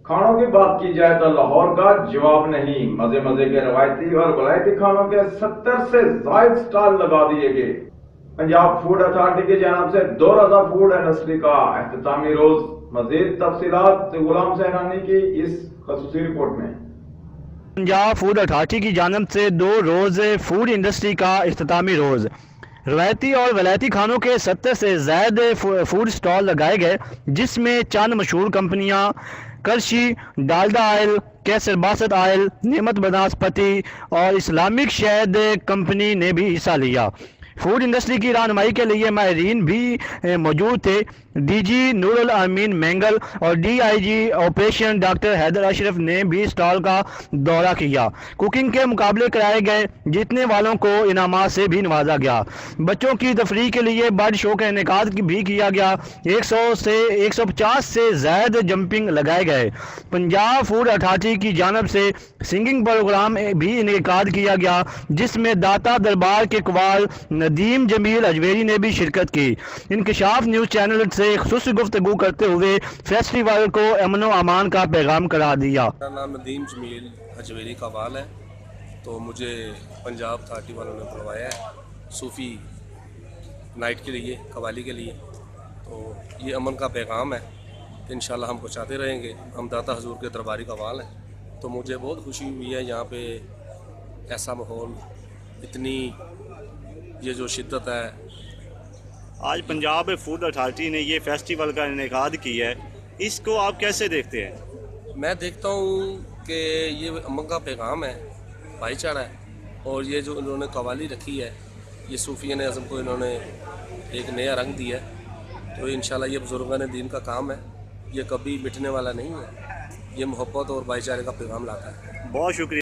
खानों की बात की जाए तो लाहौर का जवाब नहीं। मजे मजे के रवायती और वलायती खानों के 70 से जायद स्टॉल लगा दिए गए। पंजाब फूड अथॉरिटी की जानब से दौर रज़ा फूड इंडस्ट्री का एहतसामी रोज। मजीद तफसीलात गुलाम सहरानी की इस खसूसी रिपोर्ट में। पंजाब फूड अथॉरिटी की जानब से 2 रोज़ फूड इंडस्ट्री का इख्तितामी रोज़। रवायती और वलायती खानों के 70 से ज़ायद फूड स्टॉल लगाए गए, जिसमें चंद मशहूर कंपनियां करशी, डालडा ऑयल, कैसर बासत ऑयल, नेमत बनास्पति और इस्लामिक शहद कंपनी ने भी हिस्सा लिया। फूड इंडस्ट्री की रहनुमाई के लिए माहिरीन भी मौजूद थे। डीजी नूरुल अमीन मैंगल और DIG operation doctor Haider Ashraf ने भी स्टॉल का दौरा किया। कुकिंग के मुकाबले कराए गए, जीतने वालों को इनामात से भी नवाजा गया। बच्चों की तफरीह के लिए बर्ड शो का इनेकाद भी किया गया। 100 से 150 से ज़ायद जंपिंग लगाए गए। पंजाब फूड अथॉरिटी की जानब से सिंगिंग प्रोग्राम भी इनेकाद किया गया, जिसमें दाता दरबार के कवाल नदीम जमील अजमेरी ने भी शिरकत की। इंकशाफ न्यूज़ चैनल से खुसूसी गुफ्तगू करते हुए फेस्टिवल को अमन व अमान का पैगाम करार दिया। मेरा नाम नदीम जमील अजमेरी कवाल है। तो मुझे पंजाब अथॉरिटी वालों ने बुलवाया है सूफ़ी नाइट के लिए, कवाली के लिए। तो ये अमन का पैगाम है, इंशाल्लाह हम पहुँचाते रहेंगे। हम दाता हजूर के दरबारी कवाल हैं। तो मुझे बहुत खुशी हुई है यहाँ पे ऐसा माहौल, इतनी ये जो शिद्दत है। आज पंजाब फूड अथॉरिटी ने ये फेस्टिवल का इनेकाद किया है, इसको आप कैसे देखते हैं? मैं देखता हूँ कि ये अमन का पैगाम है, भाईचारा है। और ये जो इन्होंने कवाली रखी है, ये सूफिया ने अज़म को इन्होंने एक नया रंग दिया है। तो इंशाल्लाह ये बुजुर्गान दीन का काम है, ये कभी मिटने वाला नहीं है। ये मोहब्बत और भाईचारे का पैगाम लाता है। बहुत शुक्रिया।